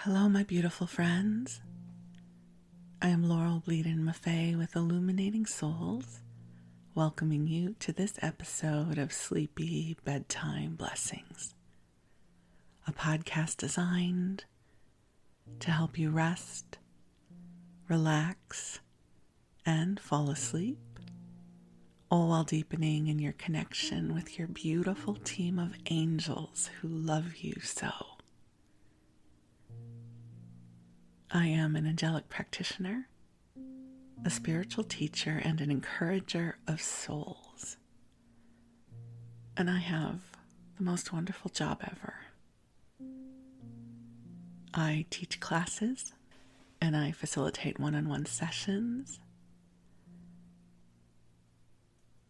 Hello, my beautiful friends. I am Bleadon-Maffei with Illuminating Souls, welcoming you to this episode of Sleepy Bedtime Blessings, a podcast designed to help you rest, relax, and fall asleep, all while deepening in your connection with your beautiful team of angels who love you so. I am an angelic practitioner, a spiritual teacher, and an encourager of souls. And I have the most wonderful job ever. I teach classes and I facilitate one-on-one sessions.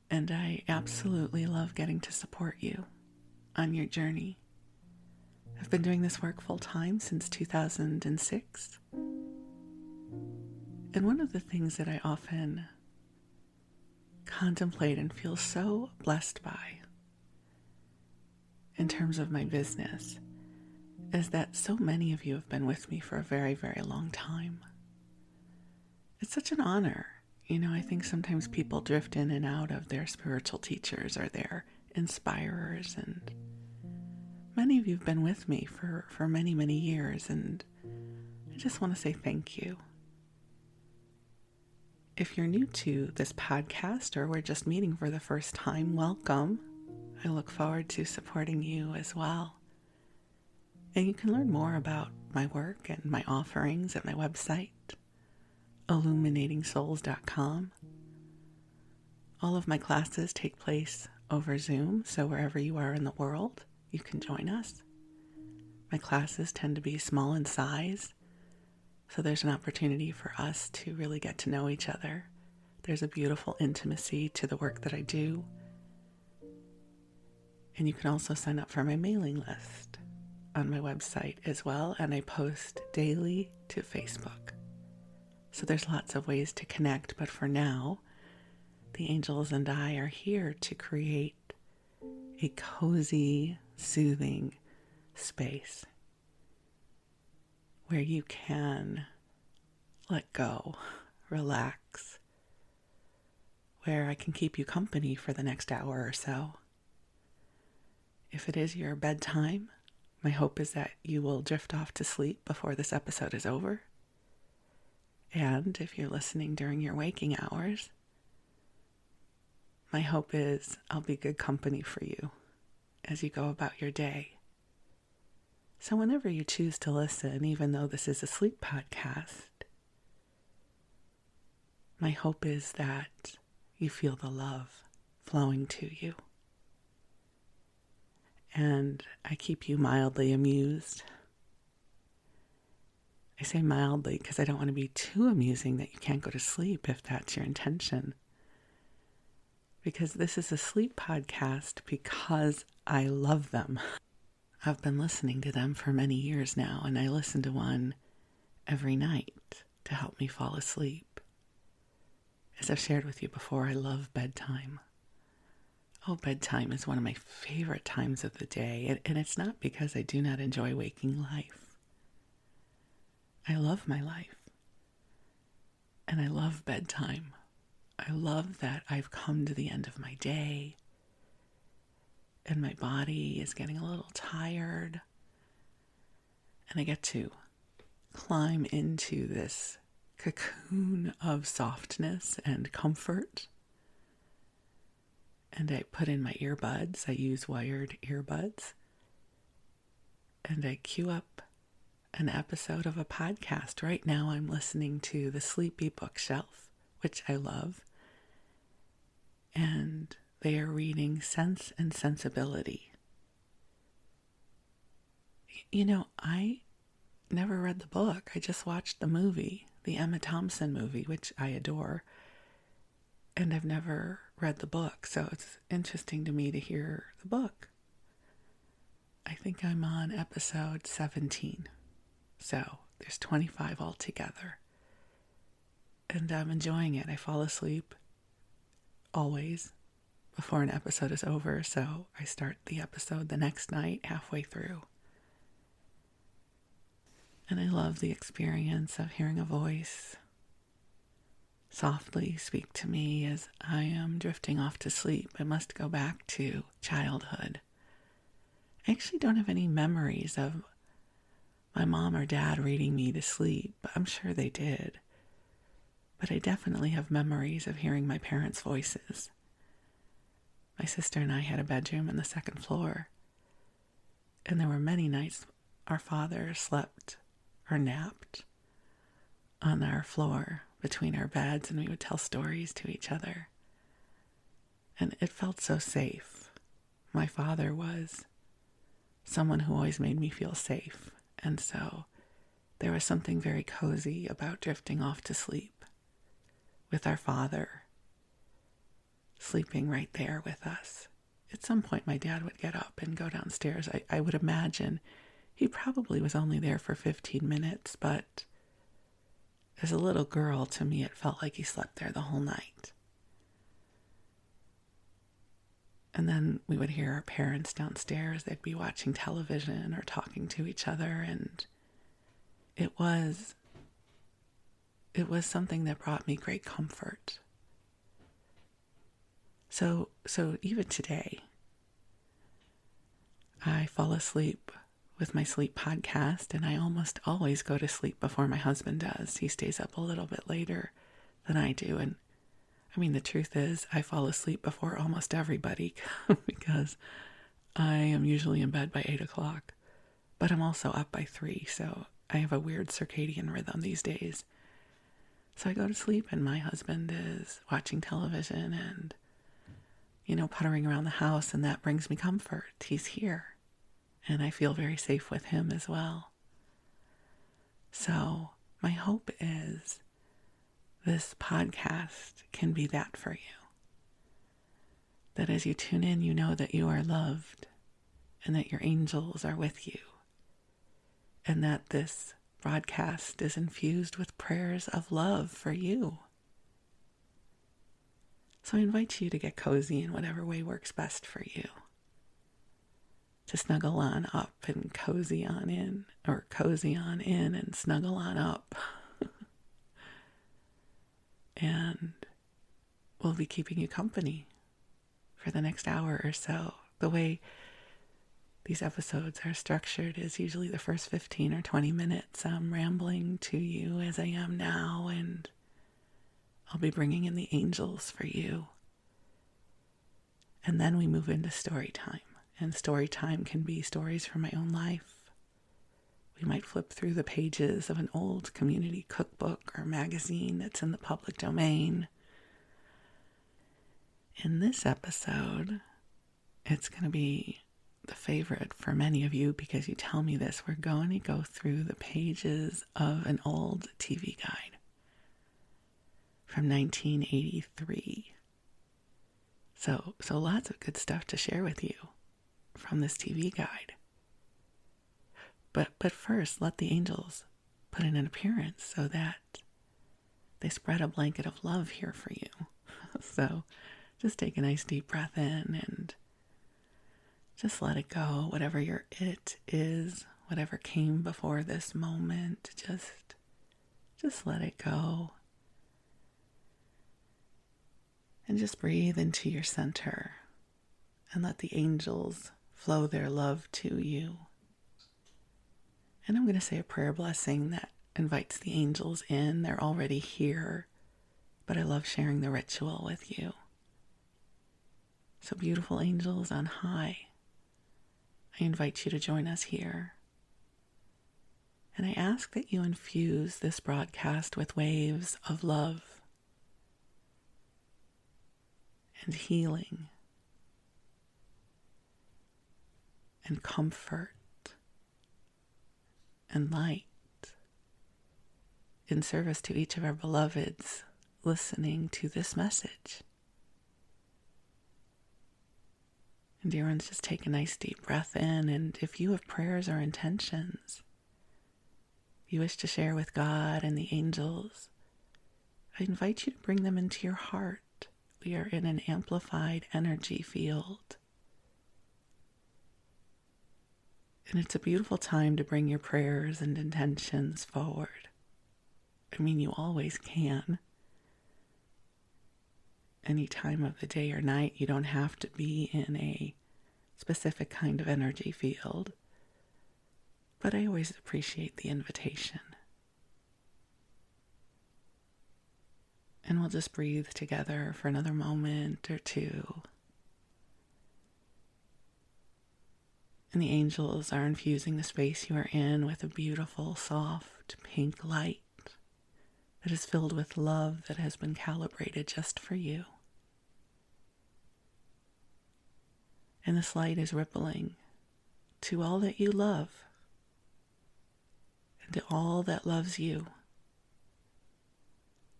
And I absolutely love getting to support you on your journey. I've been doing this work full-time since 2006. And one of the things that I often contemplate and feel so blessed by in terms of my business is that so many of you have been with me for a very, very long time. It's such an honor. I think sometimes people drift in and out of their spiritual teachers or their inspirers, and many of you have been with me for many, many years, and I just want to say thank you. If you're new to this podcast or we're just meeting for the first time, welcome. I look forward to supporting you as well. And you can learn more about my work and my offerings at my website, illuminatingsouls.com. All of my classes take place over Zoom, so wherever you are in the world, you can join us. My classes tend to be small in size, so there's an opportunity for us to really get to know each other. There's a beautiful intimacy to the work that I do. And you can also sign up for my mailing list on my website as well, and I post daily to Facebook. So there's lots of ways to connect, but for now, the angels and I are here to create a cozy, soothing space where you can let go, relax, where I can keep you company for the next hour or so. If it is your bedtime, my hope is that you will drift off to sleep before this episode is over. And if you're listening during your waking hours, my hope is I'll be good company for you as you go about your day. So whenever you choose to listen, even though this is a sleep podcast, my hope is that you feel the love flowing to you. And I keep you mildly amused. I say mildly because I don't want to be too amusing that you can't go to sleep if that's your intention. Because this is a sleep podcast because I love them. I've been listening to them for many years now, and I listen to one every night to help me fall asleep. As I've shared with you before, I love bedtime. Oh, bedtime is one of my favorite times of the day, and it's not because I do not enjoy waking life. I love my life, and I love bedtime. I love that I've come to the end of my day, and my body is getting a little tired, and I get to climb into this cocoon of softness and comfort. And I put in my earbuds. I use wired earbuds. And I queue up an episode of a podcast. Right now I'm listening to The Sleepy Bookshelf, which I love. And they are reading Sense and Sensibility. I never read the book. I just watched the movie, the Emma Thompson movie, which I adore. And I've never read the book, so it's interesting to me to hear the book. I think I'm on episode 17, so there's 25 altogether. And I'm enjoying it. I fall asleep always before an episode is over, so I start the episode the next night halfway through. And I love the experience of hearing a voice softly speak to me as I am drifting off to sleep. I must go back to childhood. I actually don't have any memories of my mom or dad reading me to sleep. I'm sure they did. But I definitely have memories of hearing my parents' voices. My sister and I had a bedroom on the second floor, and there were many nights our father slept or napped on our floor between our beds, and we would tell stories to each other. And it felt so safe. My father was someone who always made me feel safe, and so there was something very cozy about drifting off to sleep with our father sleeping right there with us. At some point, my dad would get up and go downstairs. I would imagine he probably was only there for 15 minutes, but as a little girl, to me, it felt like he slept there the whole night. And then we would hear our parents downstairs. They'd be watching television or talking to each other, and it was something that brought me great comfort. So even today, I fall asleep with my sleep podcast, and I almost always go to sleep before my husband does. He stays up a little bit later than I do, and I mean, the truth is I fall asleep before almost everybody because I am usually in bed by 8 o'clock, but I'm also up by 3, so I have a weird circadian rhythm these days. So I go to sleep and my husband is watching television and, puttering around the house, and that brings me comfort. He's here, and I feel very safe with him as well. So my hope is this podcast can be that for you. That as you tune in, you know that you are loved and that your angels are with you. And that this broadcast is infused with prayers of love for you. So I invite you to get cozy in whatever way works best for you. To snuggle on up and cozy on in, or cozy on in and snuggle on up. And we'll be keeping you company for the next hour or so. The way these episodes are structured is usually the first 15 or 20 minutes I'm rambling to you as I am now, and I'll be bringing in the angels for you. And then we move into story time. And story time can be stories from my own life. We might flip through the pages of an old community cookbook or magazine that's in the public domain. In this episode, it's going to be the favorite for many of you because you tell me this. We're going to go through the pages of an old TV guide from 1983. So lots of good stuff to share with you from this TV guide. But first, let the angels put in an appearance so that they spread a blanket of love here for you. So just take a nice deep breath in and just let it go. Whatever your it is, whatever came before this moment, just let it go. And just breathe into your center and let the angels flow their love to you. And I'm going to say a prayer blessing that invites the angels in. They're already here, but I love sharing the ritual with you. So beautiful angels on high, I invite you to join us here. And I ask that you infuse this broadcast with waves of love and healing and comfort and light in service to each of our beloveds listening to this message. And dear ones, just take a nice deep breath in, and if you have prayers or intentions you wish to share with God and the angels, I invite you to bring them into your heart. We are in an amplified energy field. And it's a beautiful time to bring your prayers and intentions forward. I mean, you always can. Any time of the day or night, you don't have to be in a specific kind of energy field. But I always appreciate the invitation. And we'll just breathe together for another moment or two. And the angels are infusing the space you are in with a beautiful, soft, pink light that is filled with love that has been calibrated just for you. And this light is rippling to all that you love and to all that loves you.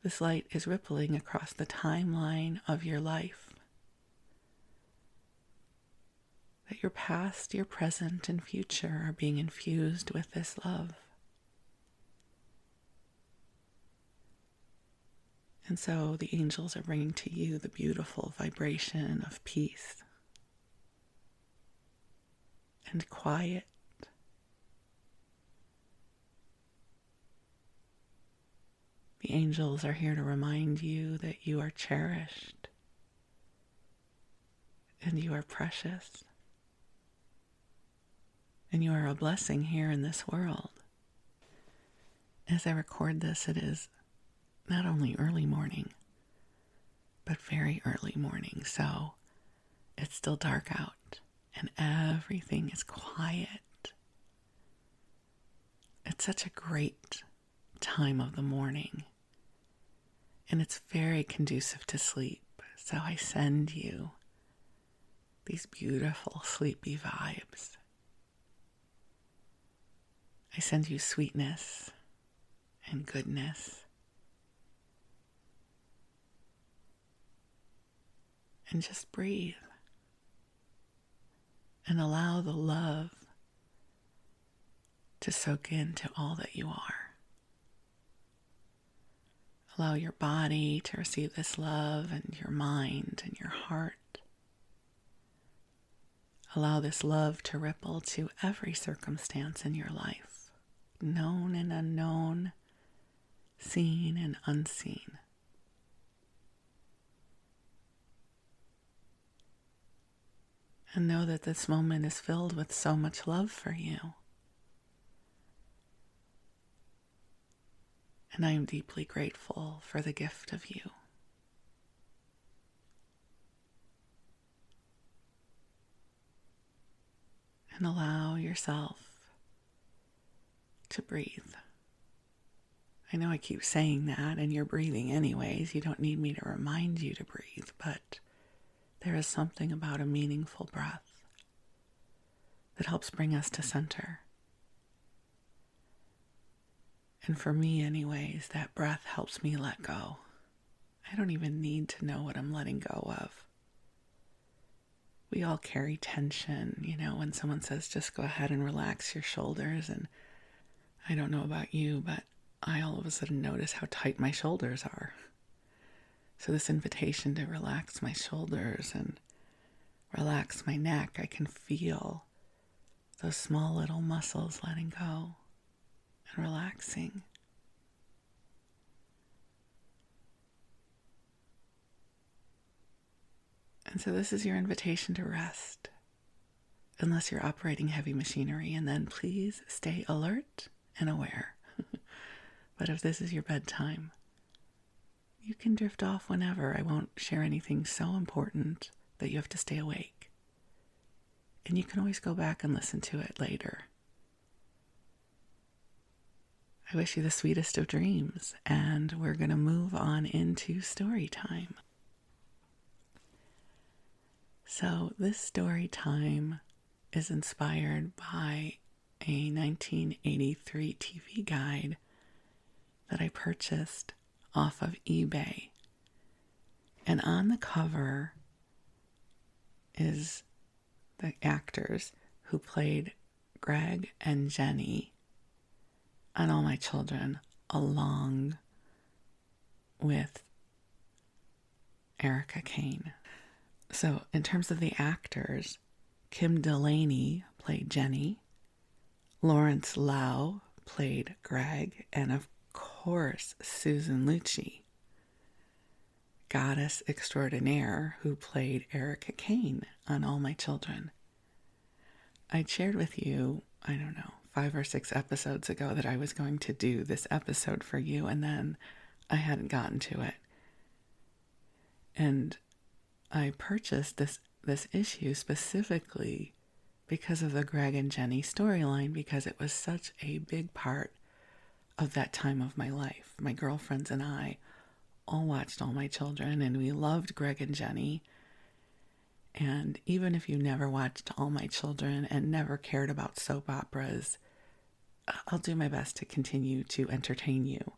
This light is rippling across the timeline of your life. That your past, your present, and future are being infused with this love. And so the angels are bringing to you the beautiful vibration of peace and quiet. The angels are here to remind you that you are cherished and you are precious. And you are a blessing here in this world. As I record this, it is not only early morning, but very early morning. So it's still dark out and everything is quiet. It's such a great time of the morning. And it's very conducive to sleep. So I send you these beautiful sleepy vibes. I send you sweetness and goodness. And just breathe. And allow the love to soak into all that you are. Allow your body to receive this love and your mind and your heart. Allow this love to ripple to every circumstance in your life. Known and unknown, seen and unseen. And know that this moment is filled with so much love for you. And I am deeply grateful for the gift of you. And allow yourself to breathe. I know I keep saying that, and you're breathing anyways. You don't need me to remind you to breathe, but there is something about a meaningful breath that helps bring us to center. And for me anyways, that breath helps me let go. I don't even need to know what I'm letting go of. We all carry tension, when someone says, just go ahead and relax your shoulders. And I don't know about you, but I all of a sudden notice how tight my shoulders are. So this invitation to relax my shoulders and relax my neck, I can feel those small little muscles letting go and relaxing. And so this is your invitation to rest, unless you're operating heavy machinery, and then please stay alert and aware. But if this is your bedtime, you can drift off whenever. I won't share anything so important that you have to stay awake. And you can always go back and listen to it later. I wish you the sweetest of dreams, and we're going to move on into story time. So this story time is inspired by a 1983 TV guide that I purchased off of eBay. And on the cover is the actors who played Greg and Jenny on All My Children, along with Erika Kane. So in terms of the actors, Kim Delaney played Jenny, Lawrence Lau played Greg, and of course, Susan Lucci, goddess extraordinaire, who played Erika Kane on All My Children. I shared with you, 5 or 6 episodes ago that I was going to do this episode for you, and then I hadn't gotten to it. And I purchased this issue specifically because of the Greg and Jenny storyline, because it was such a big part of that time of my life. My girlfriends and I all watched All My Children, and we loved Greg and Jenny. And even if you never watched All My Children and never cared about soap operas, I'll do my best to continue to entertain you.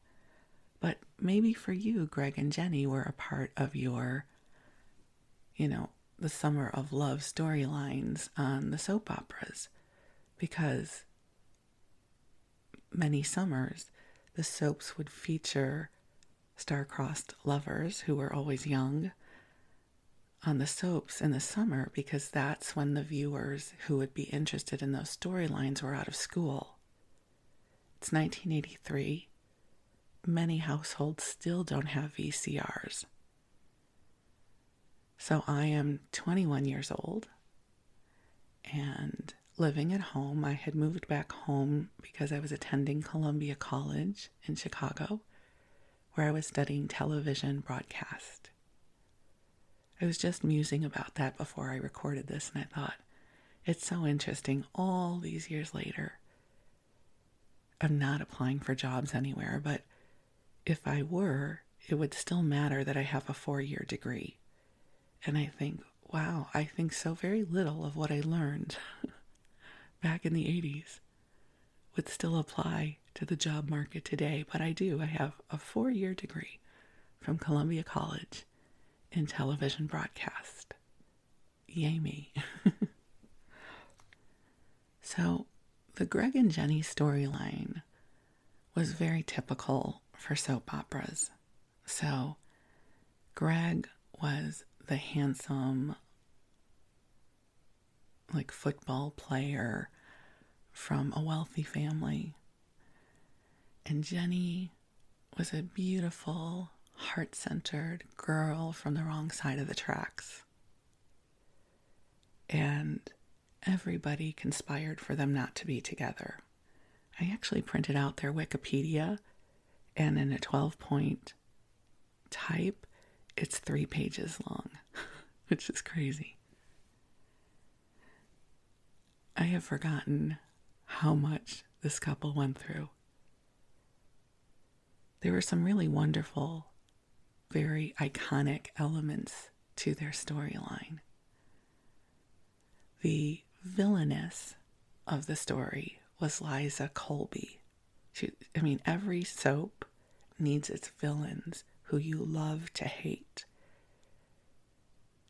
But maybe for you, Greg and Jenny were a part of your, the summer of love storylines on the soap operas, because many summers the soaps would feature star-crossed lovers who were always young on the soaps in the summer, because that's when the viewers who would be interested in those storylines were out of school. It's 1983. Many households still don't have VCRs. So I am 21 years old and living at home. I had moved back home because I was attending Columbia College in Chicago, where I was studying television broadcast. I was just musing about that before I recorded this, and I thought, it's so interesting. All these years later, I'm not applying for jobs anywhere, but if I were, it would still matter that I have a 4-year degree. And I think, wow, I think so very little of what I learned back in the 80s would still apply to the job market today. But I do. I have a 4-year degree from Columbia College in television broadcast. Yay me. So the Greg and Jenny storyline was very typical for soap operas. So Greg was the handsome, football player from a wealthy family. And Jenny was a beautiful, heart-centered girl from the wrong side of the tracks. And everybody conspired for them not to be together. I actually printed out their Wikipedia, and in a 12-point type, it's 3 pages long, which is crazy. I have forgotten how much this couple went through. There were some really wonderful, very iconic elements to their storyline. The villainess of the story was Liza Colby. Every soap needs its villains who you love to hate.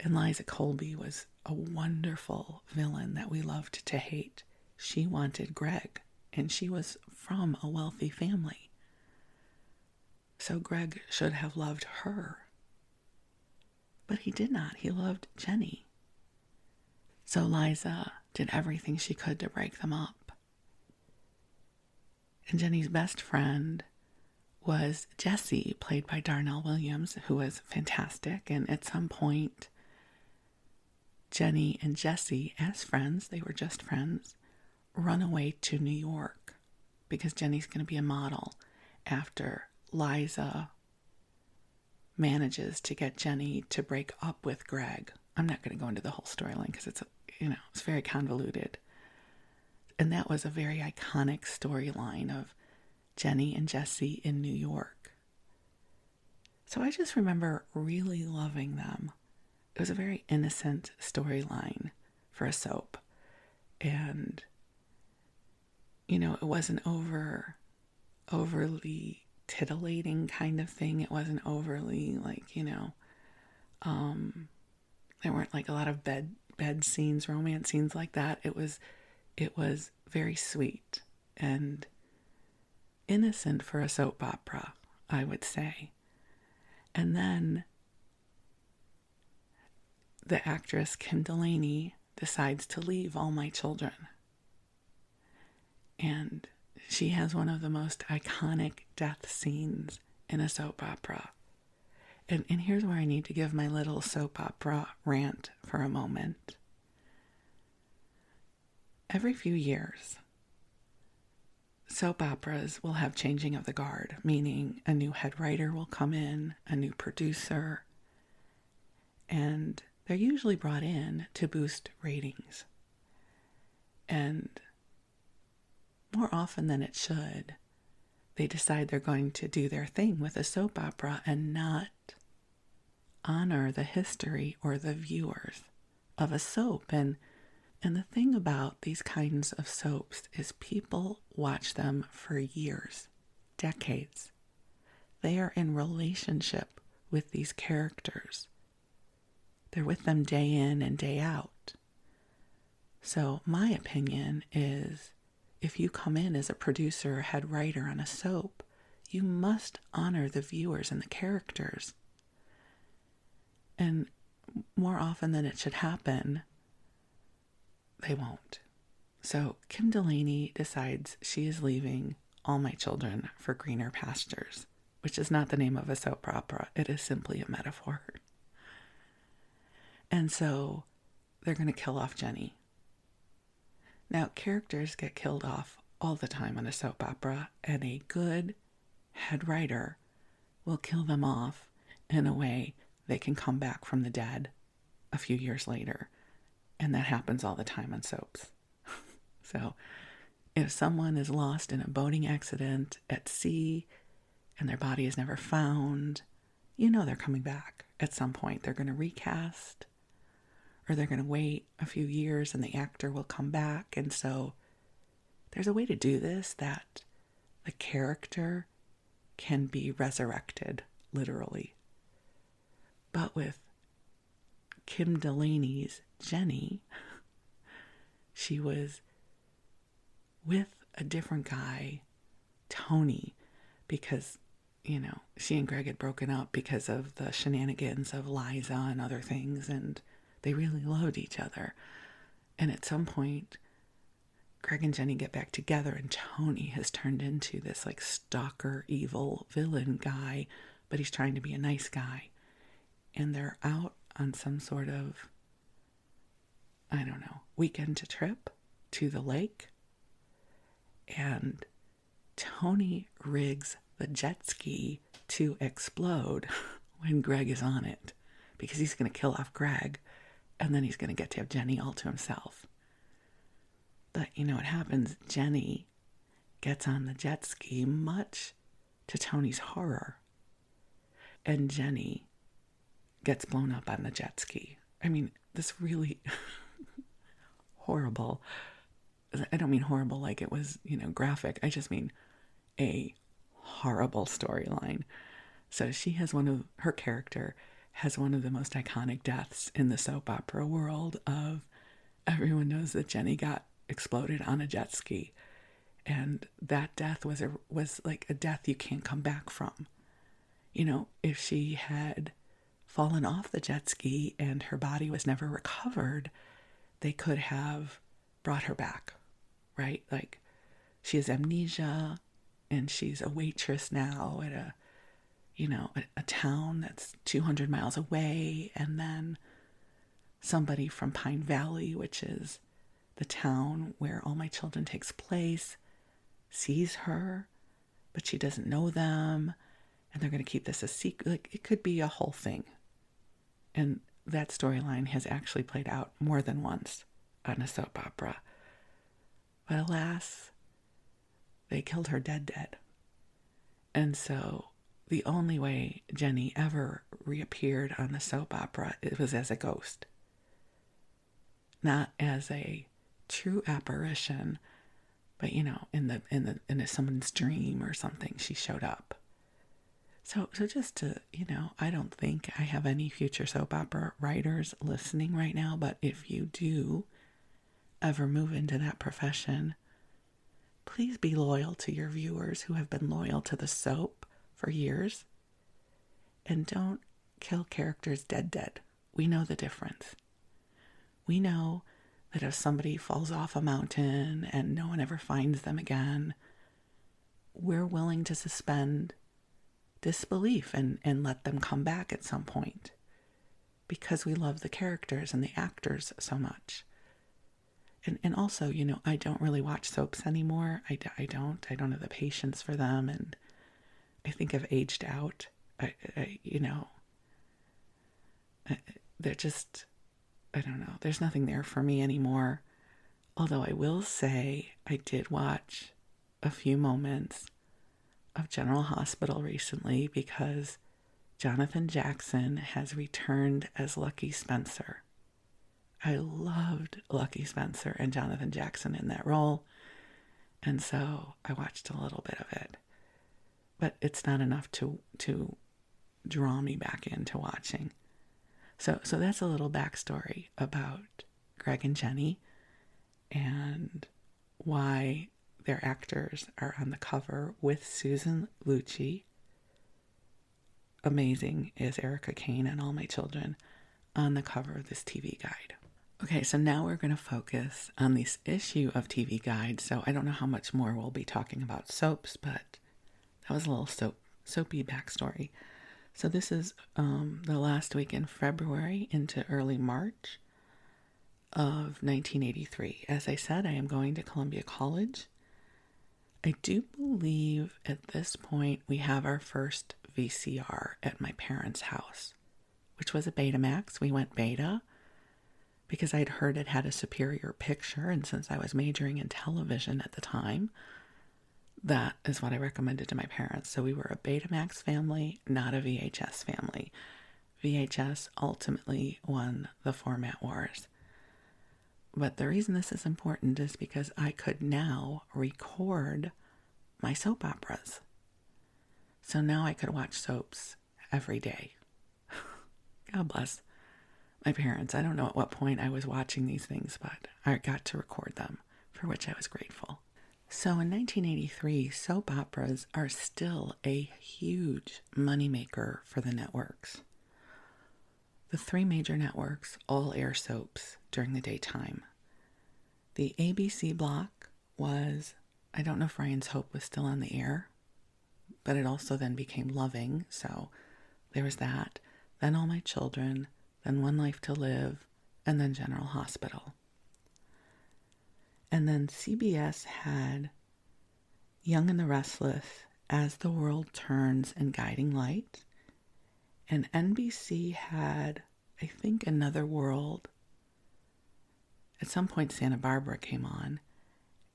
And Liza Colby was a wonderful villain that we loved to hate. She wanted Greg, and she was from a wealthy family. So Greg should have loved her. But he did not. He loved Jenny. So Liza did everything she could to break them up. And Jenny's best friend was Jessie, played by Darnell Williams, who was fantastic. And at some point, Jenny and Jessie, as friends, they were just friends, run away to New York because Jenny's going to be a model after Liza manages to get Jenny to break up with Greg. I'm not going to go into the whole storyline because it's very convoluted. And that was a very iconic storyline of Jenny and Jessie in New York. So I just remember really loving them. It was a very innocent storyline for a soap. And, it wasn't overly titillating kind of thing. It wasn't overly there weren't a lot of bed scenes, romance scenes like that. It was very sweet and innocent for a soap opera, I would say. And then the actress Kim Delaney decides to leave All My Children. And she has one of the most iconic death scenes in a soap opera. And here's where I need to give my little soap opera rant for a moment. Every few years, soap operas will have changing of the guard, meaning a new head writer will come in, a new producer, and they're usually brought in to boost ratings. And more often than it should, they decide they're going to do their thing with a soap opera and not honor the history or the viewers of a soap. And the thing about these kinds of soaps is people watch them for years, decades. They are in relationship with these characters. They're with them day in and day out. So my opinion is, if you come in as a producer or head writer on a soap, you must honor the viewers and the characters. And more often than it should happen, they won't. So Kim Delaney decides she is leaving All My Children for Greener Pastures, which is not the name of a soap opera. It is simply a metaphor. And so they're going to kill off Jenny. Now, characters get killed off all the time on a soap opera, and a good head writer will kill them off in a way they can come back from the dead a few years later. And that happens all the time on soaps. So if someone is lost in a boating accident at sea and their body is never found, you know they're coming back at some point. They're going to recast, or they're going to wait a few years and the actor will come back. And so there's a way to do this that the character can be resurrected, literally. But with Kim Delaney's Jenny, she was with a different guy, Tony, because, she and Greg had broken up because of the shenanigans of Liza and other things, and they really loved each other. And at some point, Greg and Jenny get back together, and Tony has turned into this stalker, evil villain guy, but he's trying to be a nice guy. And they're out on some sort of, weekend trip to the lake. And Tony rigs the jet ski to explode when Greg is on it, because he's going to kill off Greg, and then he's going to get to have Jenny all to himself. But you know what happens? Jenny gets on the jet ski, much to Tony's horror, and Jenny gets blown up on the jet ski. This really horrible. I don't mean horrible like it was, graphic. I just mean a horrible storyline. So her character has one of the most iconic deaths in the soap opera world of, everyone knows that Jenny got exploded on a jet ski. And that death was a death you can't come back from. If she had fallen off the jet ski and her body was never recovered, they could have brought her back, right? She has amnesia and she's a waitress now at a town that's 200 miles away. And then somebody from Pine Valley, which is the town where All My Children takes place, sees her, but she doesn't know them. And they're going to keep this a secret. It could be a whole thing. And that storyline has actually played out more than once on a soap opera. But alas, they killed her dead. And so the only way Jenny ever reappeared on the soap opera, it was as a ghost. Not as a true apparition, but in someone's dream or something, she showed up. So just to, I don't think I have any future soap opera writers listening right now, but if you do ever move into that profession, please be loyal to your viewers who have been loyal to the soap for years, and don't kill characters dead. We know the difference. We know that if somebody falls off a mountain and no one ever finds them again, we're willing to suspend disbelief and let them come back at some point because we love the characters and the actors so much. And also, I don't really watch soaps anymore. I don't have the patience for them, and I think I've aged out. They're just, I don't know. There's nothing there for me anymore. Although I will say I did watch a few moments of General Hospital recently because Jonathan Jackson has returned as Lucky Spencer. I loved Lucky Spencer and Jonathan Jackson in that role, and so I watched a little bit of it. But it's not enough to draw me back into watching. So that's a little backstory about Greg and Jenny and why their actors are on the cover with Susan Lucci. Amazing is Erika, Kane, and All My Children on the cover of this TV guide. Okay, so now we're going to focus on this issue of TV Guide. So I don't know how much more we'll be talking about soaps, but that was a little soapy backstory. So this is the last week in February into early March of 1983. As I said, I am going to Columbia College. I do believe at this point we have our first VCR at my parents' house, which was a Betamax. We went beta because I'd heard it had a superior picture, and since I was majoring in television at the time, that is what I recommended to my parents. So we were a Betamax family, not a VHS family. VHS ultimately won the format wars. But the reason this is important is because I could now record my soap operas. So now I could watch soaps every day. God bless my parents. I don't know at what point I was watching these things, but I got to record them, for which I was grateful. So in 1983, soap operas are still a huge moneymaker for the networks. The three major networks all air soaps during the daytime. The ABC block was, I don't know if Ryan's Hope was still on the air, but it also then became Loving, so there was that. Then All My Children, then One Life to Live, and then General Hospital. And then CBS had Young and the Restless, As the World Turns, and Guiding Light. And NBC had, I think, Another World. At some point, Santa Barbara came on,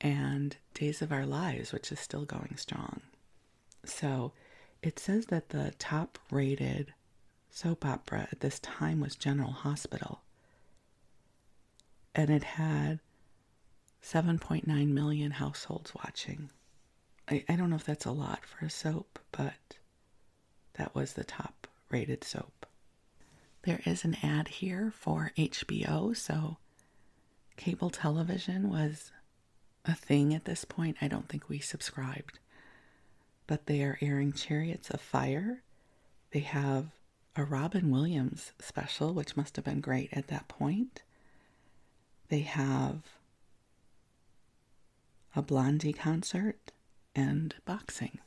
and Days of Our Lives, which is still going strong. So it says that the top-rated soap opera at this time was General Hospital. And it had 7.9 million households watching. I don't know if that's a lot for a soap, but that was the top-rated soap. There is an ad here for HBO, so cable television was a thing at this point. I don't think we subscribed. But they are airing Chariots of Fire. They have a Robin Williams special, which must have been great at that point. They have a Blondie concert and boxing.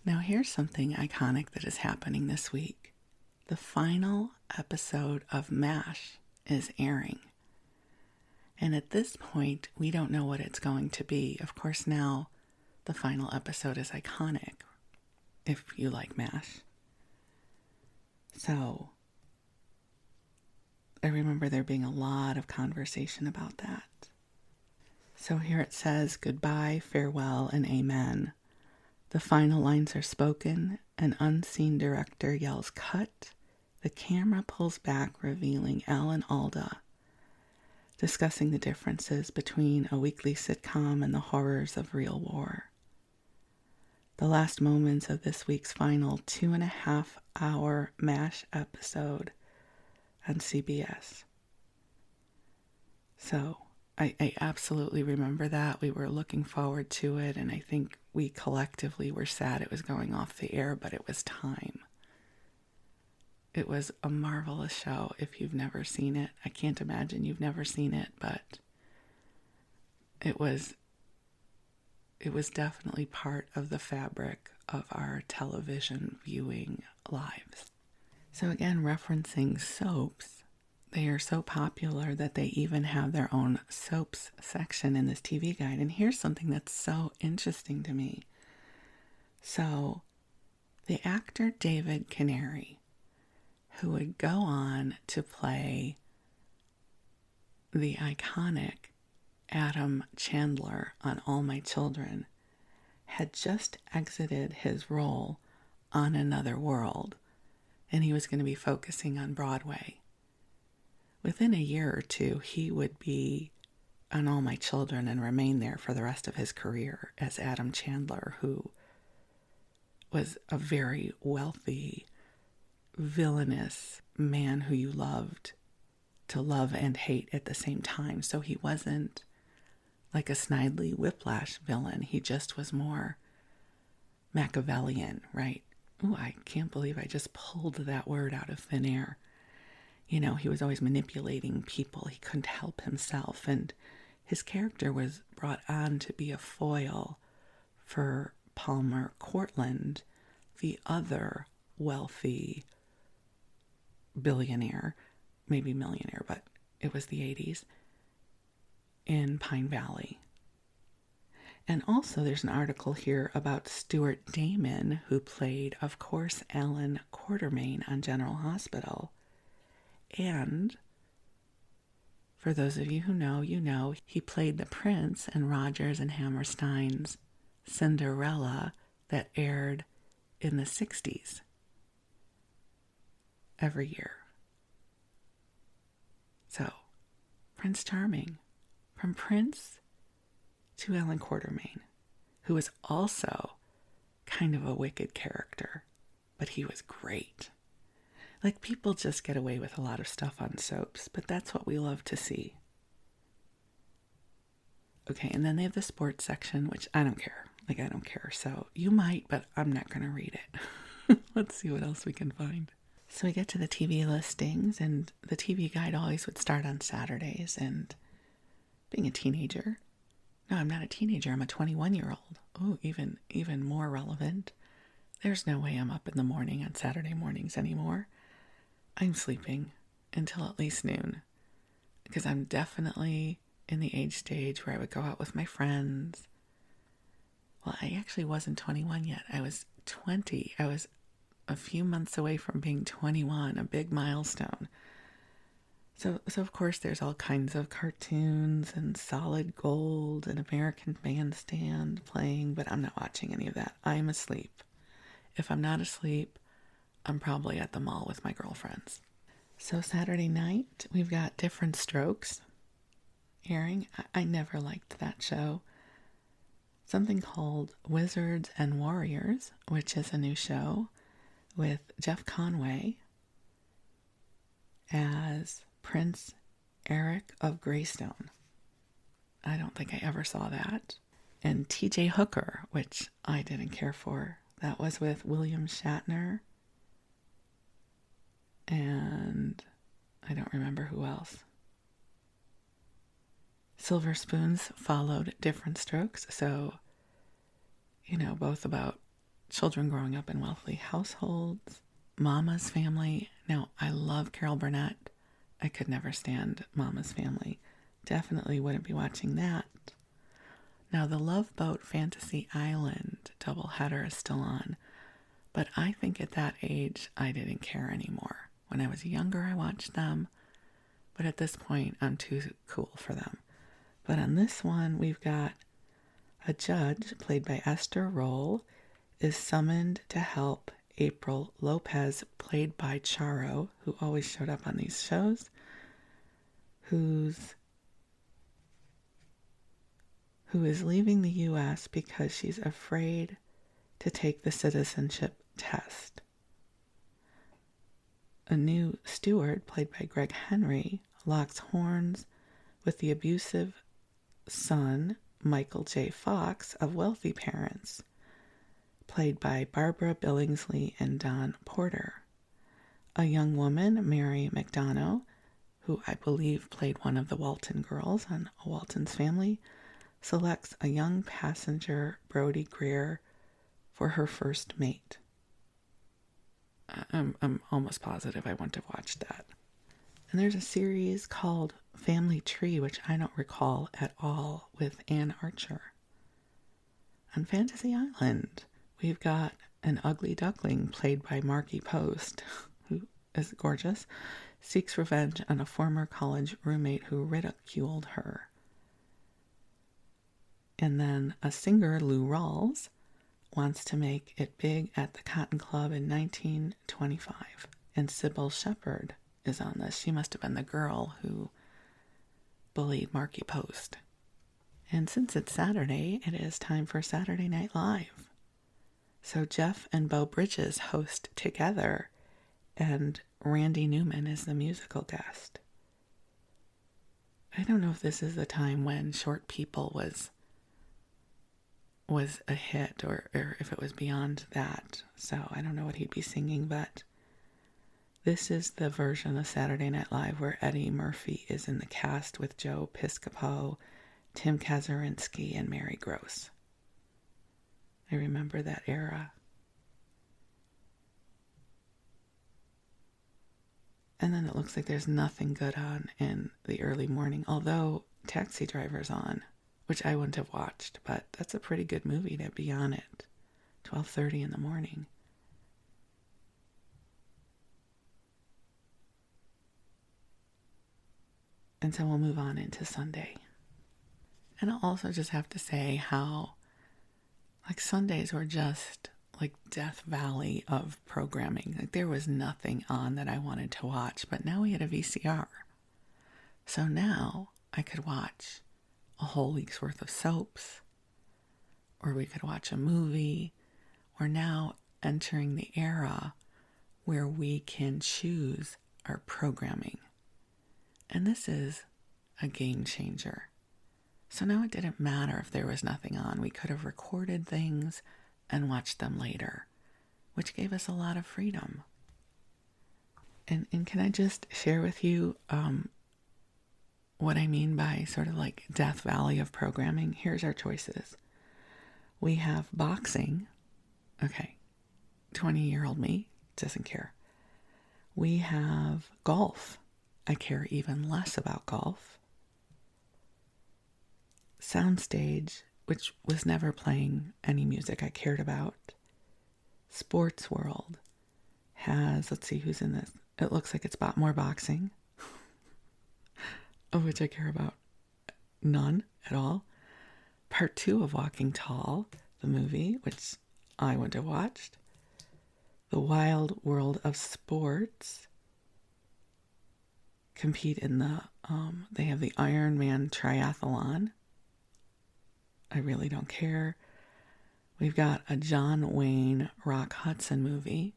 Now here's something iconic that is happening this week. The final episode of MASH is airing. And at this point, we don't know what it's going to be. Of course, now the final episode is iconic, if you like MASH. So I remember there being a lot of conversation about that. So here it says, goodbye, farewell, and amen. The final lines are spoken. An unseen director yells, cut. The camera pulls back, revealing Alan Alda, discussing the differences between a weekly sitcom and the horrors of real war. The last moments of this week's final 2.5-hour MASH episode on CBS. So I absolutely remember that. We were looking forward to it, and I think we collectively were sad it was going off the air, but it was time. It was a marvelous show if you've never seen it. I can't imagine you've never seen it, but it was definitely part of the fabric of our television viewing lives. So again, referencing soaps, they are so popular that they even have their own soaps section in this TV guide. And here's something that's so interesting to me. So the actor David Canary, who would go on to play the iconic Adam Chandler on All My Children, had just exited his role on Another World, and he was going to be focusing on Broadway. Within a year or two, he would be on All My Children and remain there for the rest of his career as Adam Chandler, who was a very wealthy, villainous man who you loved to love and hate at the same time. So he wasn't like a Snidely Whiplash villain. He just was more Machiavellian, right? Ooh, I can't believe I just pulled that word out of thin air. You know, he was always manipulating people. He couldn't help himself. And his character was brought on to be a foil for Palmer Courtland, the other wealthy billionaire, maybe millionaire, but it was the 80s, in Pine Valley. And also there's an article here about Stuart Damon, who played, of course, Alan Quartermain on General Hospital. And for those of you who know, you know, he played the prince in Rodgers and Hammerstein's Cinderella that aired in the 60s every year. So, Prince Charming, from Prince to Alan Quartermain, who was also kind of a wicked character, but he was great. Like, people just get away with a lot of stuff on soaps, but that's what we love to see. Okay, and then they have the sports section, which I don't care. Like, I don't care. So you might, but I'm not going to read it. Let's see what else we can find. So we get to the TV listings, and the TV guide always would start on Saturdays. And being a teenager, no, I'm not a teenager. I'm a 21-year-old. Oh, even more relevant. There's no way I'm up in the morning on Saturday mornings anymore. I'm sleeping until at least noon, because I'm definitely in the age stage where I would go out with my friends. Well, I actually wasn't 21 yet. I was 20. I was a few months away from being 21, a big milestone. So of course there's all kinds of cartoons and Solid Gold and American Bandstand playing, but I'm not watching any of that. I'm asleep. If I'm not asleep, I'm probably at the mall with my girlfriends. So Saturday night, we've got Different Strokes airing. I never liked that show. Something called Wizards and Warriors, which is a new show with Jeff Conway as Prince Eric of Greystone. I don't think I ever saw that. And TJ Hooker, which I didn't care for. That was with William Shatner. And I don't remember who else. Silver Spoons followed Different Strokes. So, you know, both about children growing up in wealthy households, Mama's Family. Now, I love Carol Burnett. I could never stand Mama's Family. Definitely wouldn't be watching that. Now, the Love Boat Fantasy Island doubleheader is still on, but I think at that age, I didn't care anymore. When I was younger, I watched them, but at this point, I'm too cool for them. But on this one, we've got a judge, played by Esther Roll, is summoned to help April Lopez, played by Charo, who always showed up on these shows, who is leaving the U.S. because she's afraid to take the citizenship test. A new steward, played by Greg Henry, locks horns with the abusive son, Michael J. Fox, of wealthy parents, played by Barbara Billingsley and Don Porter. a young woman, Mary McDonough, who I believe played one of the Walton girls on A Walton's Family, selects a young passenger, Brodie Greer, for her first mate. I'm almost positive I want to watch that. And there's a series called Family Tree, which I don't recall at all, with Anne Archer. On Fantasy Island, we've got an ugly duckling played by Markie Post, who is gorgeous, seeks revenge on a former college roommate who ridiculed her. And then a singer, Lou Rawls, wants to make it big at the Cotton Club in 1925. And Sybil Shepherd is on this. She must have been the girl who bullied Markie Post. And since it's Saturday, it is time for Saturday Night Live. So Jeff and Beau Bridges host together, and Randy Newman is the musical guest. I don't know if this is the time when Short People was a hit, or if it was beyond that. So I don't know what he'd be singing, but this is the version of Saturday Night Live where Eddie Murphy is in the cast with Joe Piscopo, Tim Kazurinsky, and Mary Gross. I remember that era. And then it looks like there's nothing good on in the early morning, although Taxi Driver's on, which I wouldn't have watched, but that's a pretty good movie to be on at 12:30 in the morning. And so we'll move on into Sunday. And I'll also just have to say how, like, Sundays were just like Death Valley of programming. Like, there was nothing on that I wanted to watch, but now we had a VCR. So now I could watch a whole week's worth of soaps, or we could watch a movie. We're now entering the era where we can choose our programming. And this is a game changer. So now it didn't matter if there was nothing on. We could have recorded things and watched them later, which gave us a lot of freedom. And can I just share with you what I mean by sort of like Death Valley of programming? Here's our choices. We have boxing. Okay, 20-year-old me doesn't care. We have golf. I care even less about golf. Soundstage, which was never playing any music I cared about. Sports World has, let's see who's in this. It looks like it's more boxing, of which I care about none at all. Part 2 of Walking Tall, the movie, which I wouldn't have watched. The Wild World of Sports compete in the, they have the Ironman Triathlon. I really don't care. We've got a John Wayne Rock Hudson movie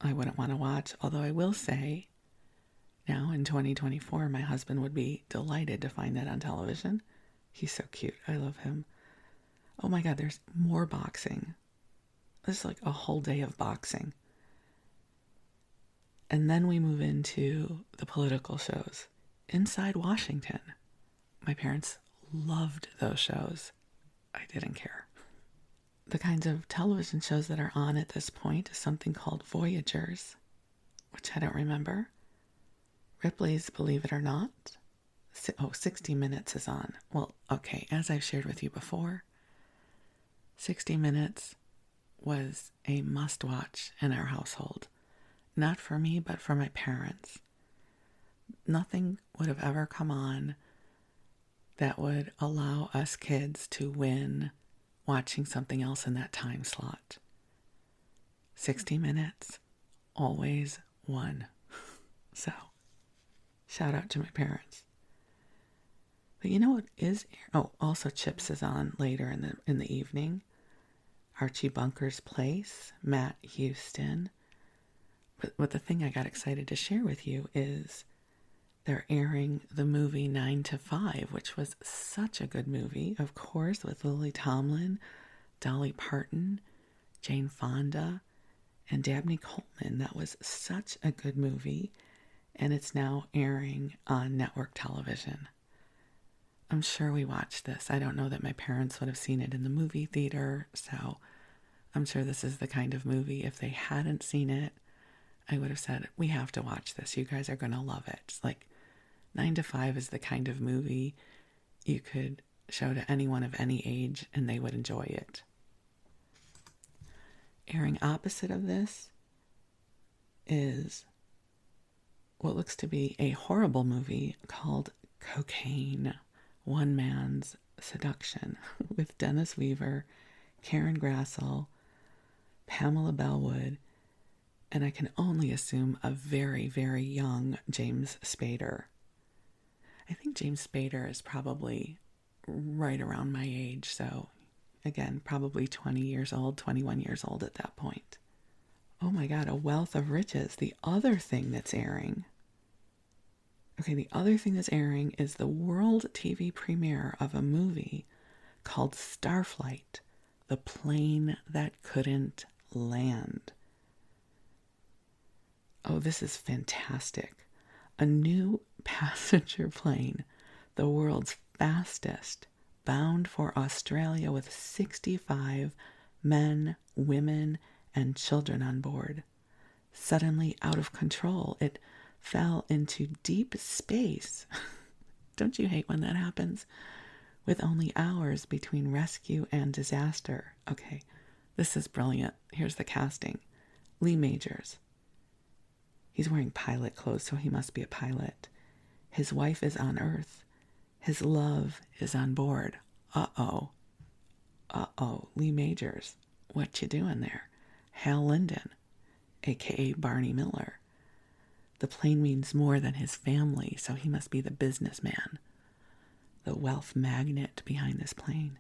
I wouldn't want to watch, although I will say now in 2024 my husband would be delighted to find that on television. He's so cute. I love him. Oh my God, there's more boxing. This is like a whole day of boxing. And then we move into the political shows. Inside Washington. My parents loved those shows. I didn't care. The kinds of television shows that are on at this point is something called Voyagers, which I don't remember. Ripley's Believe It or Not. 60 Minutes is on. Well, okay, as I've shared with you before, 60 Minutes was a must-watch in our household. Not for me, but for my parents. Nothing would have ever come on that would allow us kids to win watching something else in that time slot. 60 Minutes always won. So, shout out to my parents. But you know what is? Oh, also Chips is on later in the evening. Archie Bunker's Place, Matt Houston. But the thing I got excited to share with you is they're airing the movie 9 to 5, which was such a good movie, of course, with Lily Tomlin, Dolly Parton, Jane Fonda, and Dabney Coleman. That was such a good movie, and it's now airing on network television. I'm sure we watched this. I don't know that my parents would have seen it in the movie theater, so I'm sure this is the kind of movie, if they hadn't seen it, I would have said, we have to watch this. You guys are going to love it. It's like 9 to 5 is the kind of movie you could show to anyone of any age and they would enjoy it. Airing opposite of this is what looks to be a horrible movie called Cocaine, One Man's Seduction, with Dennis Weaver, Karen Grassel, Pamela Bellwood, and I can only assume a very, very young James Spader. I think James Spader is probably right around my age, so again, probably 20 years old, 21 years old at that point. Oh my God, A Wealth of Riches, the other thing that's airing. Okay, the other thing that's airing is the world TV premiere of a movie called Starflight, The Plane That Couldn't Land. Oh, this is fantastic. A new passenger plane, the world's fastest, bound for Australia with 65 men, women, and children on board. Suddenly out of control, it fell into deep space. Don't you hate when that happens? With only hours between rescue and disaster. Okay, this is brilliant. Here's the casting. Lee Majors. He's wearing pilot clothes, so he must be a pilot. His wife is on Earth. His love is on board. Uh-oh. Lee Majors. What you doing there? Hal Linden, a.k.a. Barney Miller. The plane means more than his family, so he must be the businessman, the wealth magnate behind this plane.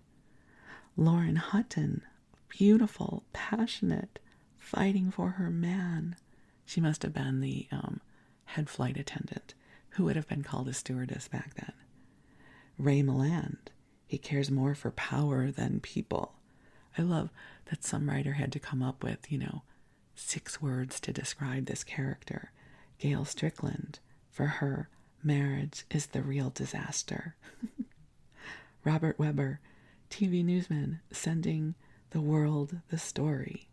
Lauren Hutton, beautiful, passionate, fighting for her man. She must have been the head flight attendant, who would have been called a stewardess back then. Ray Milland, he cares more for power than people. I love that some writer had to come up with, 6 words to describe this character. Gail Strickland, for her, marriage is the real disaster. Robert Webber, TV newsman, sending the world the story.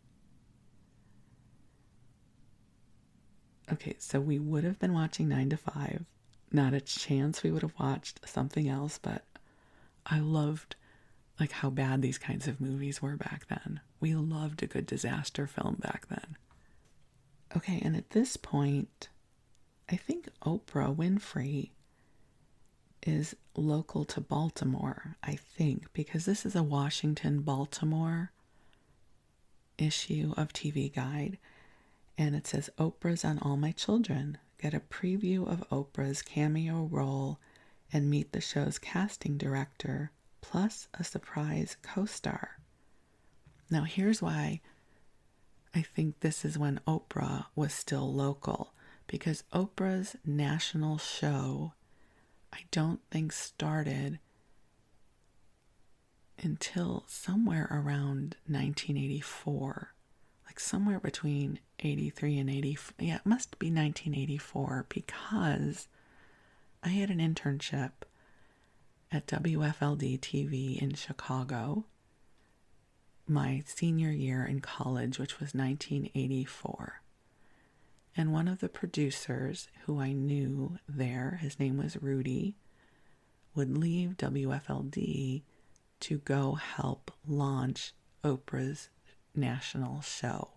Okay, so we would have been watching 9 to 5. Not a chance we would have watched something else, but I loved how bad these kinds of movies were back then. We loved a good disaster film back then. Okay, and at this point, I think Oprah Winfrey is local to Baltimore, I think, because this is a Washington-Baltimore issue of TV Guide, and it says, Oprah's on All My Children. Get a preview of Oprah's cameo role and meet the show's casting director, plus a surprise co-star. Now, here's why I think this is when Oprah was still local, because Oprah's national show, I don't think started until somewhere around 1984, somewhere between 83 and 84. Yeah, it must be 1984, because I had an internship at WFLD TV in Chicago my senior year in college, which was 1984. And one of the producers who I knew there, his name was Rudy, would leave WFLD to go help launch Oprah's national show.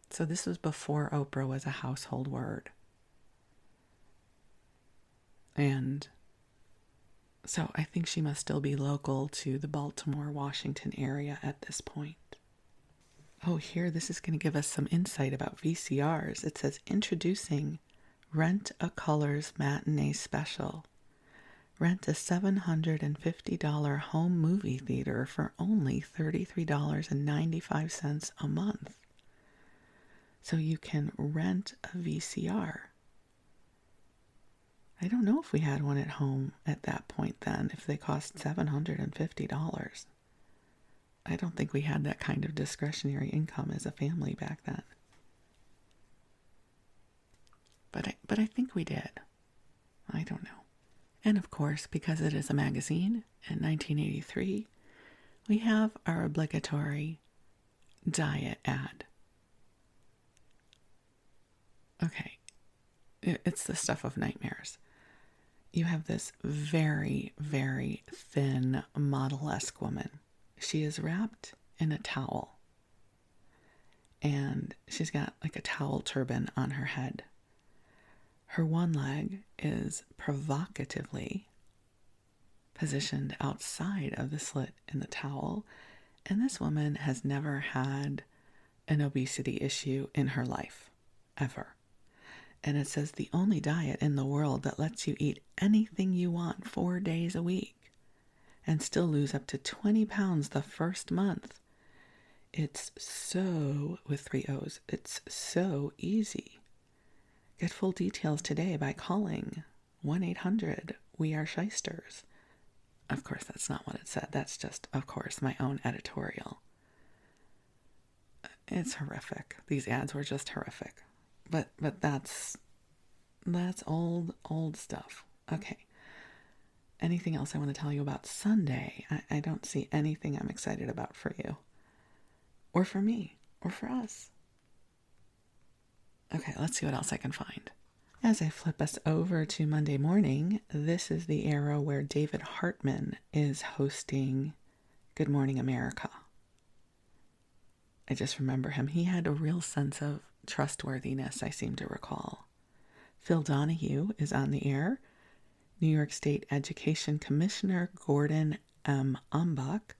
So this was before Oprah was a household word. And so I think she must still be local to the Baltimore, Washington area at this point. Oh, here, this is going to give us some insight about VCRs. It says, introducing Rent a Colors Matinee Special. Rent a $750 home movie theater for only $33.95 a month. So you can rent a VCR. I don't know if we had one at home at that point then, if they cost $750. I don't think we had that kind of discretionary income as a family back then. but I think we did. I don't know. And of course, because it is a magazine in 1983, we have our obligatory diet ad. Okay, it's the stuff of nightmares. You have this very, very thin model-esque woman. She is wrapped in a towel, and she's got like a towel turban on her head. Her one leg is provocatively positioned outside of the slit in the towel, and this woman has never had an obesity issue in her life, ever. And it says the only diet in the world that lets you eat anything you want 4 days a week and still lose up to 20 pounds the first month. It's so, with 3 O's, it's so easy. Get full details today by calling 1-800-WE-ARE-SHYSTERS. Of course, that's not what it said. That's just, of course, my own editorial. It's horrific. These ads were just horrific. But that's old stuff. Okay. Anything else I want to tell you about Sunday? I don't see anything I'm excited about for you. Or for me. Or for us. Okay, let's see what else I can find. As I flip us over to Monday morning, this is the era where David Hartman is hosting Good Morning America. I just remember him. He had a real sense of trustworthiness, I seem to recall. Phil Donahue is on the air. New York State Education Commissioner Gordon M. Umbach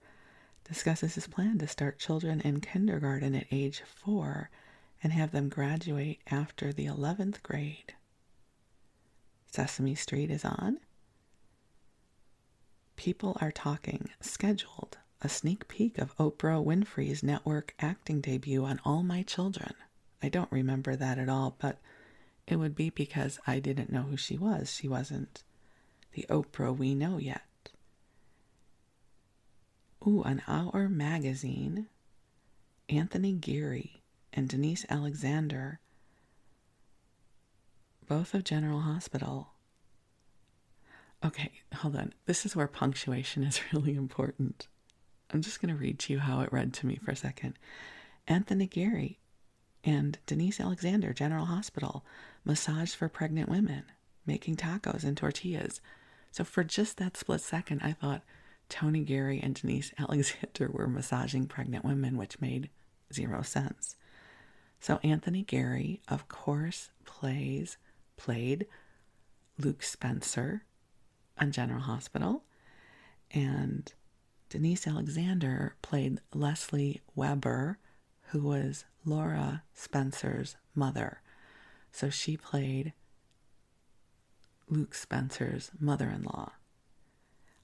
discusses his plan to start children in kindergarten at age 4 and have them graduate after the 11th grade. Sesame Street is on. People Are Talking, scheduled a sneak peek of Oprah Winfrey's network acting debut on All My Children. I don't remember that at all, but it would be because I didn't know who she was. She wasn't the Oprah we know yet. Ooh, on Our Magazine, Anthony Geary and Denise Alexander, both of General Hospital. Okay, hold on. This is where punctuation is really important. I'm just going to read to you how it read to me for a second. Anthony Geary and Denise Alexander, General Hospital, massage for pregnant women, making tacos and tortillas. So for just that split second, I thought Tony Geary and Denise Alexander were massaging pregnant women, which made 0 sense. So Anthony Geary, of course, played Luke Spencer on General Hospital, and Denise Alexander played Leslie Weber, who was Laura Spencer's mother. So she played Luke Spencer's mother-in-law.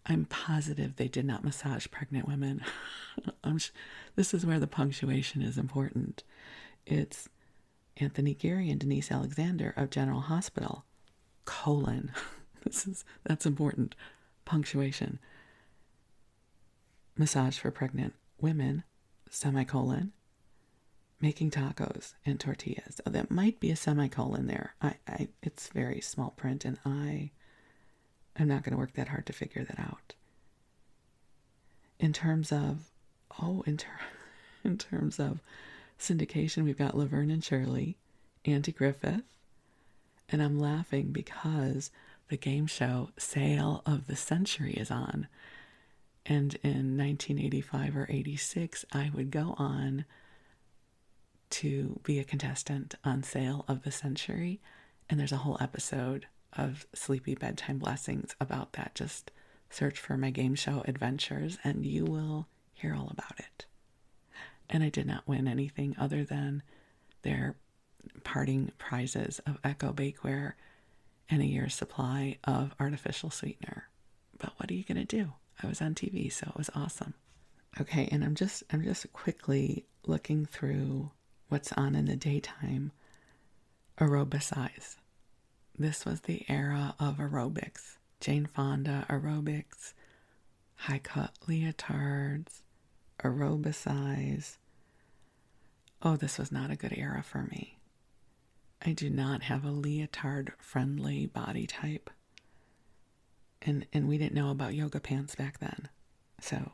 I'm positive they did not massage pregnant women. This is where the punctuation is important. It's Anthony Geary and Denise Alexander of General Hospital, : that's important. Punctuation. Massage for pregnant women, : making tacos and tortillas. Oh, that might be a semicolon there. It's very small print, and I'm not going to work that hard to figure that out. In terms of syndication, we've got Laverne and Shirley, Andy Griffith, and I'm laughing because the game show Sale of the Century is on. And in 1985 or 86, I would go on to be a contestant on Sale of the Century. And there's a whole episode of Sleepy Bedtime Blessings about that. Just search for my game show adventures and you will hear all about it. And I did not win anything other than their parting prizes of Echo Bakeware and a year's supply of artificial sweetener. But what are you going to do? I was on TV, so it was awesome. Okay, and I'm just quickly looking through what's on in the daytime. Aerobicize. This was the era of aerobics. Jane Fonda aerobics, high-cut leotards, aerobicize. Oh, this was not a good era for me. I do not have a leotard-friendly body type. And we didn't know about yoga pants back then. So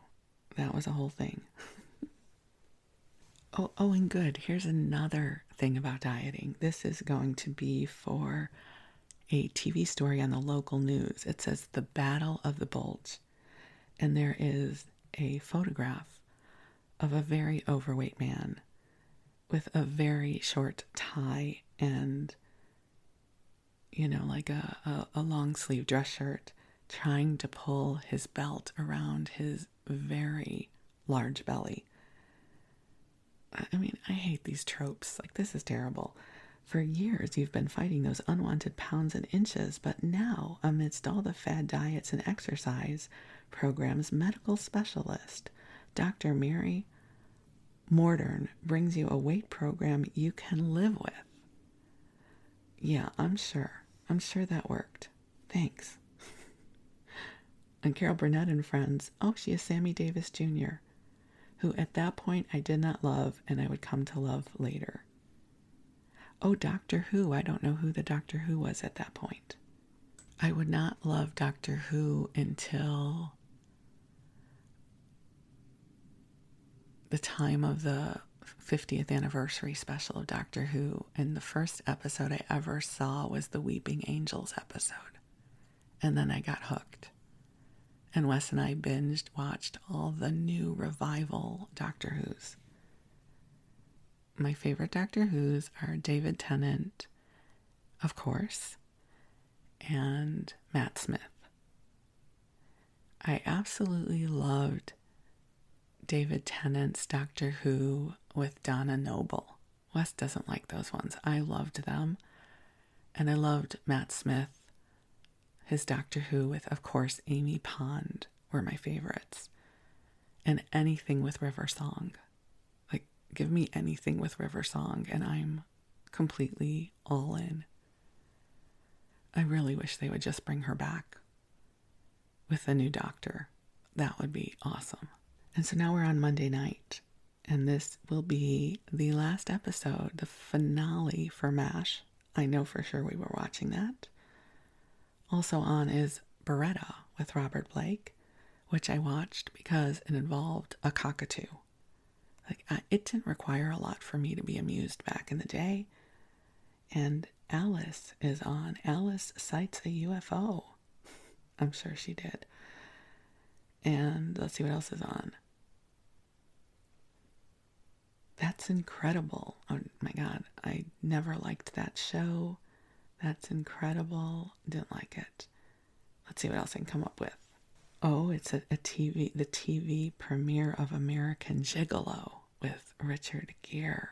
that was a whole thing. Oh, and good. Here's another thing about dieting. This is going to be for a TV story on the local news. It says The Battle of the Bulge. And there is a photograph of a very overweight man with a very short tie and, like a long sleeve dress shirt, trying to pull his belt around his very large belly. I mean, I hate these tropes. Like, this is terrible. For years, you've been fighting those unwanted pounds and inches, but now, amidst all the fad diets and exercise programs, medical specialist Dr. Mary Mordern brings you a weight program you can live with. Yeah, I'm sure that worked. Thanks. And Carol Burnett and friends, she is Sammy Davis Jr., who at that point I did not love and I would come to love later. Oh, Doctor Who. I don't know who the Doctor Who was at that point. I would not love Doctor Who until the time of the 50th anniversary special of Doctor Who. And the first episode I ever saw was the Weeping Angels episode. And then I got hooked. And Wes and I watched all the new revival Doctor Who's. My favorite Doctor Who's are David Tennant, of course, and Matt Smith. I absolutely loved David Tennant's Doctor Who with Donna Noble. Wes doesn't like those ones. I loved them. And I loved Matt Smith. His Doctor Who with, of course, Amy Pond were my favorites. And anything with River Song. Like, give me anything with River Song and I'm completely all in. I really wish they would just bring her back with a new doctor. That would be awesome. And so now we're on Monday night. And this will be the last episode, the finale for MASH. I know for sure we were watching that. Also on is Beretta with Robert Blake, which I watched because it involved a cockatoo. It didn't require a lot for me to be amused back in the day. And Alice is on. Alice sights a UFO. I'm sure she did. And let's see what else is on. That's Incredible. Oh my God, I never liked that show. That's Incredible. Didn't like it. Let's see what else I can come up with. Oh, it's the TV premiere of American Gigolo with Richard Gere.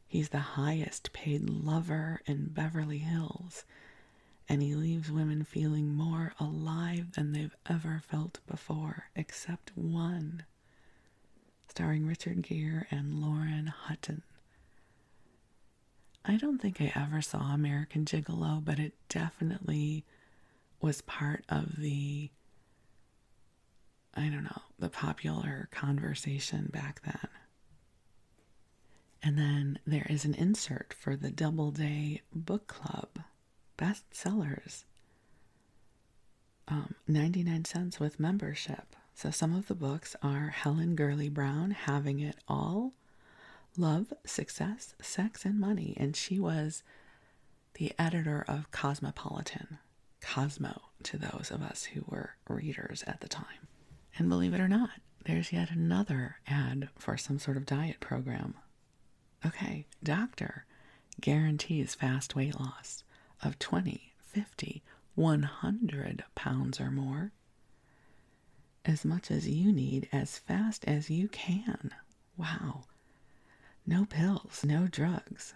He's the highest paid lover in Beverly Hills, and he leaves women feeling more alive than they've ever felt before, except one. Starring Richard Gere and Lauren Hutton. I don't think I ever saw American Gigolo, but it definitely was part of the popular conversation back then. And then there is an insert for the Doubleday Book Club bestsellers. 99 cents with membership. So some of the books are Helen Gurley Brown, Having It All, Love, Success, Sex, and Money. And she was the editor of Cosmopolitan. Cosmo to those of us who were readers at the time. And believe it or not, there's yet another ad for some sort of diet program. Okay, doctor guarantees fast weight loss of 20, 50, 100 pounds or more. As much as you need, as fast as you can. Wow. No pills, no drugs,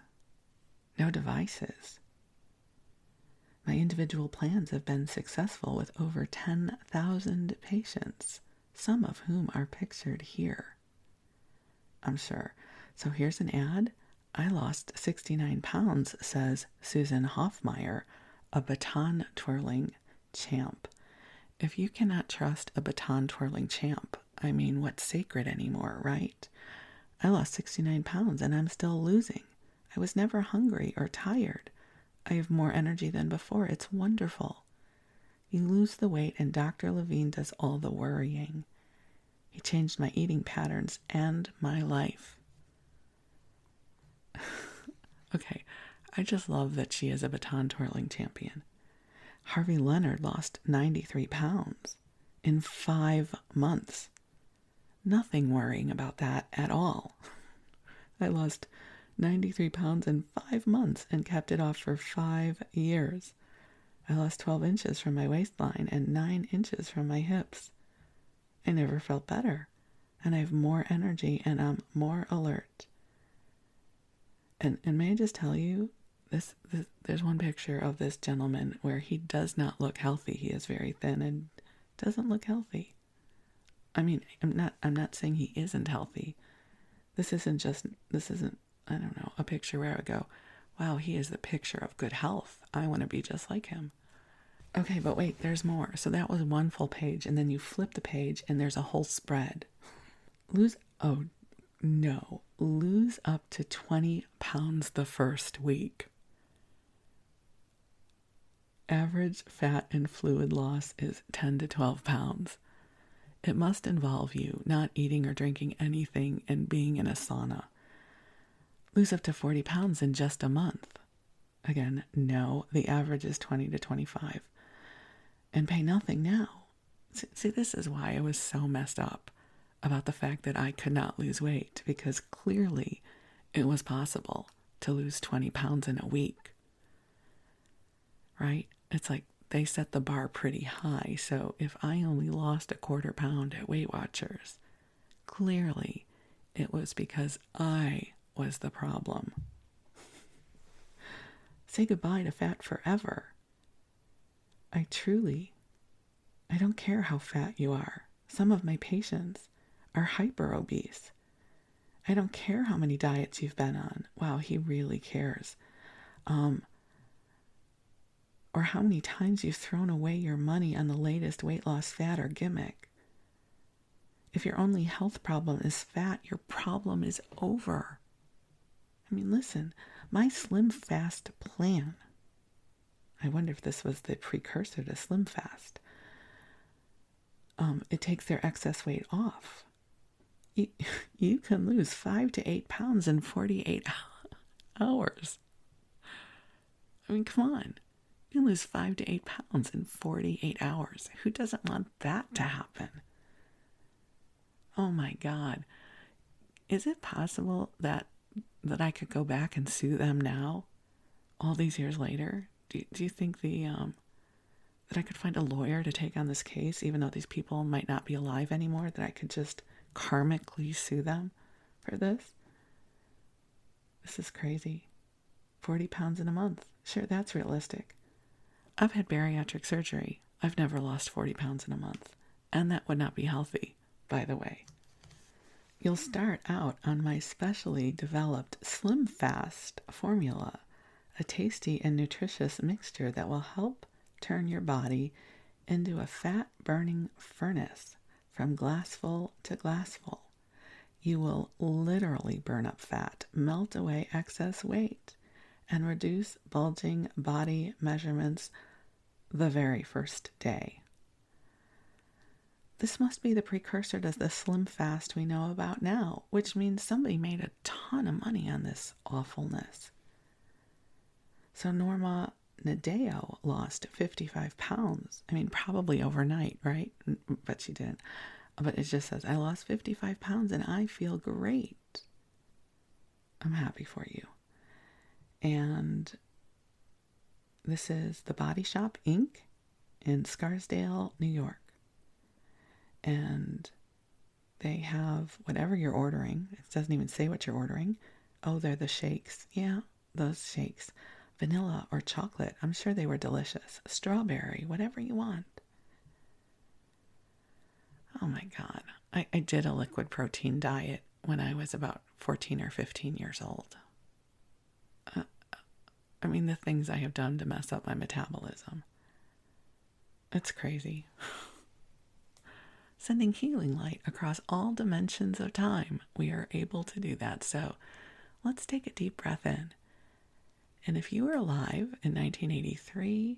no devices. My individual plans have been successful with over 10,000 patients, some of whom are pictured here. I'm sure. So here's an ad. I lost 69 pounds, says Susan Hoffmeyer, a baton-twirling champ. If you cannot trust a baton-twirling champ, I mean, what's sacred anymore, right? I lost 69 pounds and I'm still losing. I was never hungry or tired. I have more energy than before. It's wonderful. You lose the weight and Dr. Levine does all the worrying. He changed my eating patterns and my life. Okay, I just love that she is a baton twirling champion. Harvey Leonard lost 93 pounds in 5 months. Nothing worrying about that at all. I lost 93 pounds in 5 months and kept it off for 5 years. I lost 12 inches from my waistline and 9 inches from my hips. I never felt better, and I have more energy and I'm more alert. And may I just tell you, this there's one picture of this gentleman where he does not look healthy. He is very thin and doesn't look healthy. I mean, I'm not saying he isn't healthy. This isn't, I don't know, a picture where I go, wow, he is the picture of good health. I want to be just like him. Okay, but wait, there's more. So that was one full page, and then you flip the page, and there's a whole spread. Lose up to 20 pounds the first week. Average fat and fluid loss is 10 to 12 pounds. It must involve you not eating or drinking anything and being in a sauna. Lose up to 40 pounds in just a month. Again, no, the average is 20 to 25. And pay nothing now. See, this is why I was so messed up about the fact that I could not lose weight, because clearly it was possible to lose 20 pounds in a week. Right? It's like they set the bar pretty high, so if I only lost a quarter pound at Weight Watchers, clearly it was because I was the problem. Say goodbye to fat forever. I don't care how fat you are. Some of my patients are hyper obese. I don't care how many diets you've been on. Wow, he really cares. Or how many times you've thrown away your money on the latest weight loss fad or gimmick. If your only health problem is fat, your problem is over. I mean, listen, my Slim Fast plan, I wonder if this was the precursor to Slim Fast. It takes their excess weight off. You can lose 5 to 8 pounds in 48 hours. I mean, come on. You can lose 5 to 8 pounds in 48 hours. Who doesn't want that to happen? Oh my God. Is it possible that I could go back and sue them now, all these years later? Do you think that I could find a lawyer to take on this case, even though these people might not be alive anymore, that I could just karmically sue them for this? This is crazy. 40 pounds in a month. Sure, that's realistic. I've had bariatric surgery. I've never lost 40 pounds in a month. And that would not be healthy, by the way. You'll start out on my specially developed Slim Fast formula, a tasty and nutritious mixture that will help turn your body into a fat-burning furnace from glassful to glassful. You will literally burn up fat, melt away excess weight, and reduce bulging body measurements the very first day. This must be the precursor to the Slim Fast we know about now, which means somebody made a ton of money on this awfulness. So Norma Nadeo lost 55 pounds. I mean, probably overnight, right? But she didn't. But it just says, I lost 55 pounds and I feel great. I'm happy for you. And this is the Body Shop Inc. in Scarsdale, New York. And they have whatever you're ordering. It doesn't even say what you're ordering. Oh, they're the shakes. Yeah, those shakes. Vanilla or chocolate. I'm sure they were delicious. Strawberry, whatever you want. Oh my God. I did a liquid protein diet when I was about 14 or 15 years old. I mean, the things I have done to mess up my metabolism. It's crazy. Sending healing light across all dimensions of time. We are able to do that. So let's take a deep breath in And if you were alive in 1983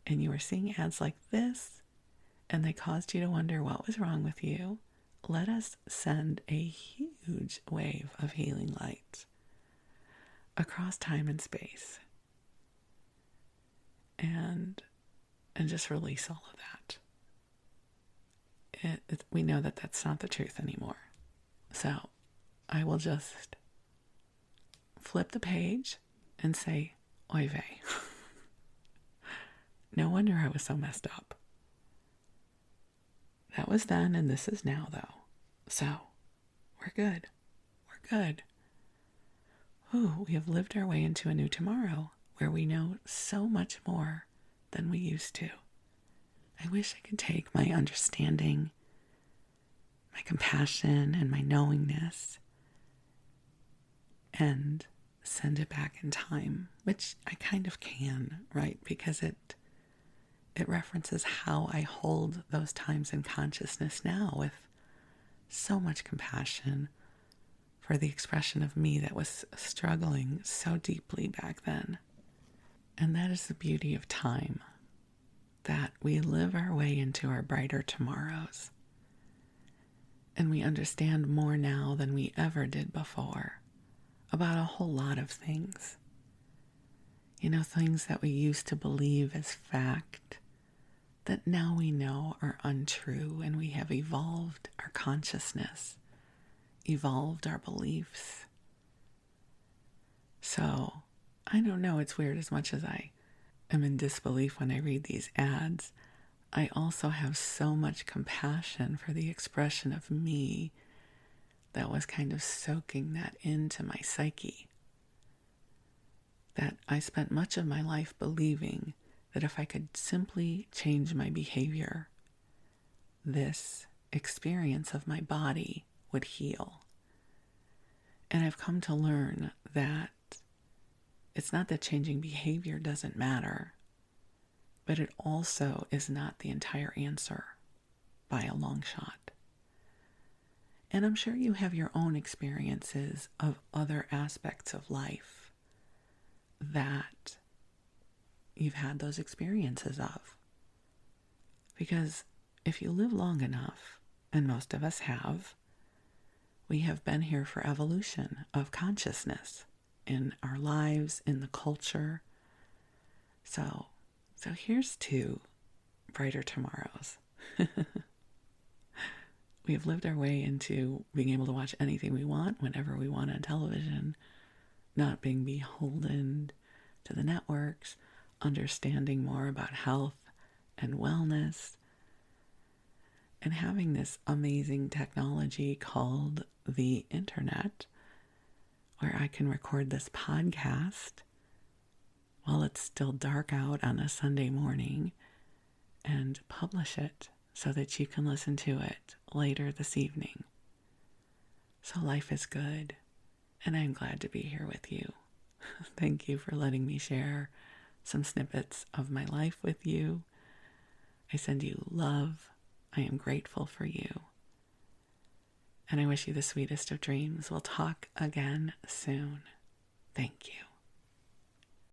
and you were seeing ads like this and they caused you to wonder what was wrong with you, let us send a huge wave of healing light across time and space and just release all of that. We know that that's not the truth anymore. So I will just flip the page and say, oy vey. No wonder I was so messed up. That was then and this is now, though. So we're good. We're good. Ooh, we have lived our way into a new tomorrow where we know so much more than we used to. I wish I could take my understanding, my compassion, and my knowingness and send it back in time, which I kind of can, right? Because it references how I hold those times in consciousness now with so much compassion for the expression of me that was struggling so deeply back then. And that is the beauty of time, that we live our way into our brighter tomorrows. And we understand more now than we ever did before about a whole lot of things. You know, things that we used to believe as fact that now we know are untrue, and we have evolved our consciousness, evolved our beliefs. So, I don't know, it's weird. As much as I am in disbelief when I read these ads, I also have so much compassion for the expression of me that was kind of soaking that into my psyche. That I spent much of my life believing that if I could simply change my behavior, this experience of my body would heal. And I've come to learn that it's not that changing behavior doesn't matter, but it also is not the entire answer by a long shot. And I'm sure you have your own experiences of other aspects of life that you've had those experiences of. Because if you live long enough, and most of us have, we have been here for evolution of consciousness in our lives, in the culture. So here's to brighter tomorrows. We have lived our way into being able to watch anything we want, whenever we want on television, not being beholden to the networks, understanding more about health and wellness, and having this amazing technology called the internet, where I can record this podcast while it's still dark out on a Sunday morning and publish it so that you can listen to it later this evening. So life is good, and I'm glad to be here with you. Thank you for letting me share some snippets of my life with you. I send you love. I am grateful for you. And I wish you the sweetest of dreams. We'll talk again soon. Thank you.